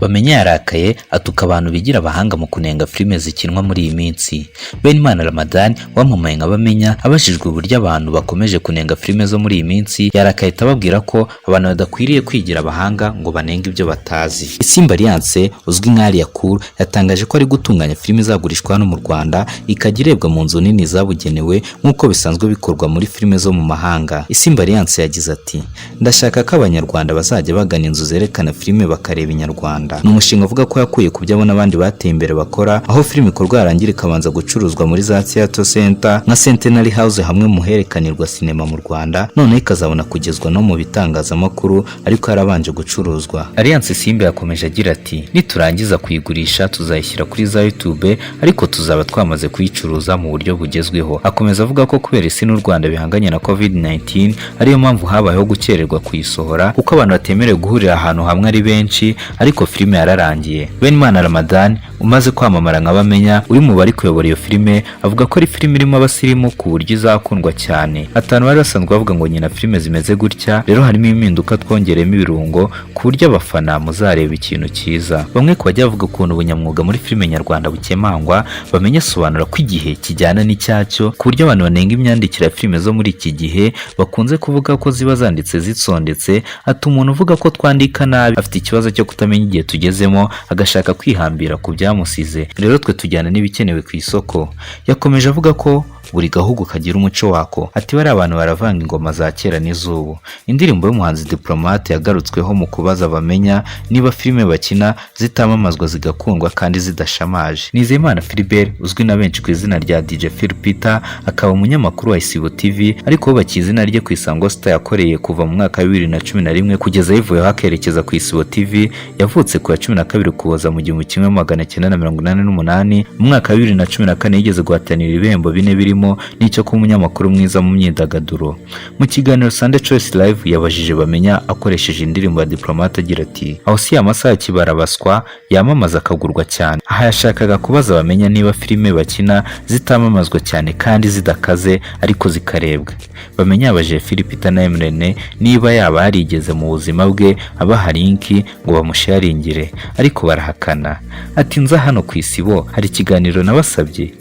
Bamenya yarakaye atuka abantu bigira abahanga mu kunenga filime zikinwa muri iyi minsi. Benimana Ramadan wamamaye nka Bamenya abajijwe uburyo abantu bakomeje kunenga filime zo muri iyi minsi, yarakaye ababwira ko abantu badakwiriye kwigira abahanga ngo banenge ibyo batazi. Isimba Alliance uzwi nka Alia Cool yatangaje ko ari gutunganya filime izagurishwa hano mu Rwanda ikajya irebwa mu nzu nini zabugenewe nk'uko bisanzwe bikorwa muri filime zo mu mahanga. Isimba Alliance yagize ati ndashaka ko abanyarwanda bazajya bagana inzu zerekana filime bakareba inyarwanda. Ni umushinga uvuga ko yakuye ku byo abona abandi bateye imbere bakora, aho filime ikorwa yarangira ikabanza gucuruzwa muri za Theatre Center nka Centenary House hamwe mu herekanirwa sinema mu Rwanda, noneho ikazabona kugezwa no mu bitangazamakuru ariko yarabanje gucuruzwa. Alliance Simba yakomeje agira ati niturangiza kuyigurisha tuzayishyira kuri za YouTube ariko tuzaba twamaze kuyicuruza mu buryo bugezweho. Akomeza avuga ko kubera isi n'u Rwanda bihanganye na COVID-19 ariyo mpamvu habayeho gukererwa kuyisohora kuko abantu batemerewe guhurira ahantu hamwe ari benshi, ariko filime yararangiye. Benimana Ramadan umaze kwamamara nka Bamenya uri mu bari kuyobora iyo filime avuga ko ari filime irimo abasirimu ku buryo izakundwa cyane. Atanu bari basanzwe bavuga ngo nyina filime zimeze gutya, rero harimo impinduka twongeremo ibirungo ku buryo abafana muzareba ikintu cyiza. Bamwe ku bajya bavuga ukuntu ubunyamwuga muri filime nyarwanda bukemangwa, Bamenya asobanura ko igihe kijyana n'icyacyo ku buryo abantu banenga imyandikire ya filime zo muri iki gihe bakunze kuvuga ko ziba zanditse zitsondetse. Ati umuntu uvuga ko twandika nabi afite ikibazo cyo kutamenya igihe tugezemo agashaka kwihambira ku byamusize, rero twe tujyana n'ibikenewe ku isoko. Yakomeje avuga ko buri gahugu kagira umuco wako. Ati bari abantu baravanga ingoma za kera n'izubu. Indirimbo y'umuhanzi Diplomate yagarutsweho mu kubaza Bamenya niba filime bakina zitamamazwa zigakundwa kandi zidashamaje. Nizeyimana Philbert uzwi na benshi ku izina rya DJ Phil Peter akaba umunyamakuru wa Isibo TV ariko bo bakizi izina rye ku Isango Star yakoreye kuva mu mwaka wa 2011 kugeza yivuyeho akerekeza ku Isibo TV. Yavutse ku ya 12 Ukuboza mu 1988. Mu mwaka wa 2014 yigeze guhatanira ibihembo bine birimo n'icyo kuba umunyamakuru mwiza mu myidagaduro. Mu kiganiro Sunday Choice Live yabajije Bamenya akoresheje indirimbo ya Diplomate agira ati aho si amasaha kibarabaswa yamamaza akagurwa cyane. Aha yashakaga kubaza Bamenya niba filime bakina zitamamazwa cyane kandi zidakaze ariko zikarebwa. Bamenya yabajije Philipita na Emrene niba yaba yarigeze mu buzima bwe abaha linki ngo bamusharingire ariko barahakana. Ati nza hano ku Isibo hari ikiganiro nabasabye,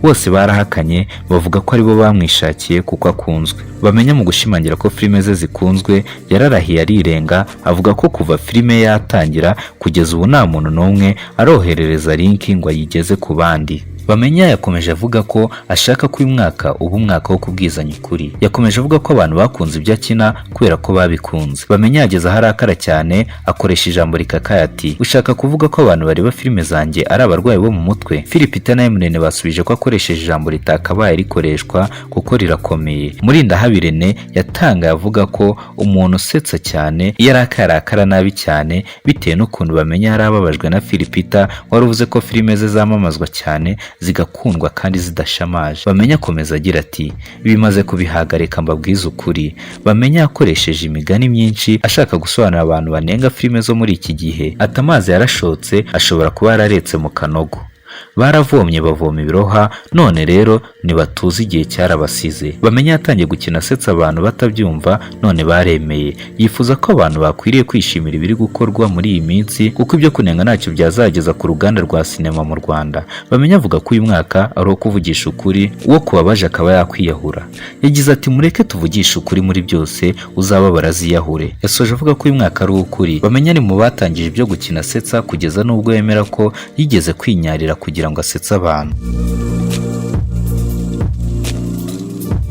bose barahakanye bavuga ko aribo bamwishakiye kuko akunzwe. Bamenya mu gushimangira ko filime ze zikunzwe yararahiye arirenga avuga ko kuva filime yatangira kugeza ubu nta muntu n'umwe aroherereza linki ngo ayigeze ku bandi. Bamenya yakomeje avuga ko ashaka ko uyu mwaka uba umwaka wo kubwizanya ukuri. Yakomeje avuga ko abantu bakunze ibyo akina kubera ko babikunze. Bamenya yageze aharakara cyane akoresha ijambo rikakaye ati ushaka kuvuga ko abantu bareba filime zanjye ari abarwayi bo mu mutwe? Philipita na Emrene basubije ko akoresheje ijambo ritakabaye rikoreshwa kuko rirakomeye. Murindahabirene yatangaye avuga ko umuntu usetsa cyane iyo arakarakara nabi cyane bitewe n'ukuntu Bamenya yari ababajwe na Philipita wari uvuze ko filime ze zamamazwa cyane zigakundwa kandi zidashamaje. Bamenya akomeza agira ati bimaze kubihagarika mbabwiza ukuri. Bamenya yakoresheje imigani myinshi ashaka gusobanurira abantu banenga filime zo muri iki gihe. Ati amazi yarashotse ashobora kuba yararetse mu kanogo, baravomye bavoma ibiroha, none rero nibatuza igihe cyarabasize. Bamenya yatangiye gukina asetsa abantu batabyumva none baremeye. Yifuza ko abantu bakwiriye kwishimira ibiri gukorwa muri iyi minsi kuko ibyo kunenga ntacyo byazageza ku ruganda rwa sinema mu Rwanda. Bamenya avuga ko uyu mwaka ari uwo kuvugisha ukuri, uwo kubabaje akaba yakwiyahura. Yagize ati mureke tuvugisha ukuri muri byose uzaba baraziyahure. Yasoje avuga ko uyu mwaka ari uw'ukuri. Bamenya ni mu batangije ibyo gukina asetsa kugeza n'ubwo yemera ko yigeze kwinyarira kugira ngo asetse abantu.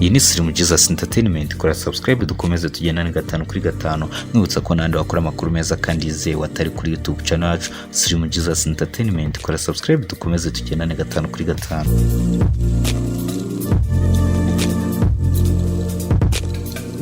Iyi ni Slim Jesus Entertainment. Kora subscribe dukomeze tugendane 5 kuri 5. Mwibutsa ko nandi wakora amakuru meza kandi yizewe atari kuri YouTube channel yacu Slim Jesus Entertainment. Kora subscribe dukomeze tugendane 5 kuri 5.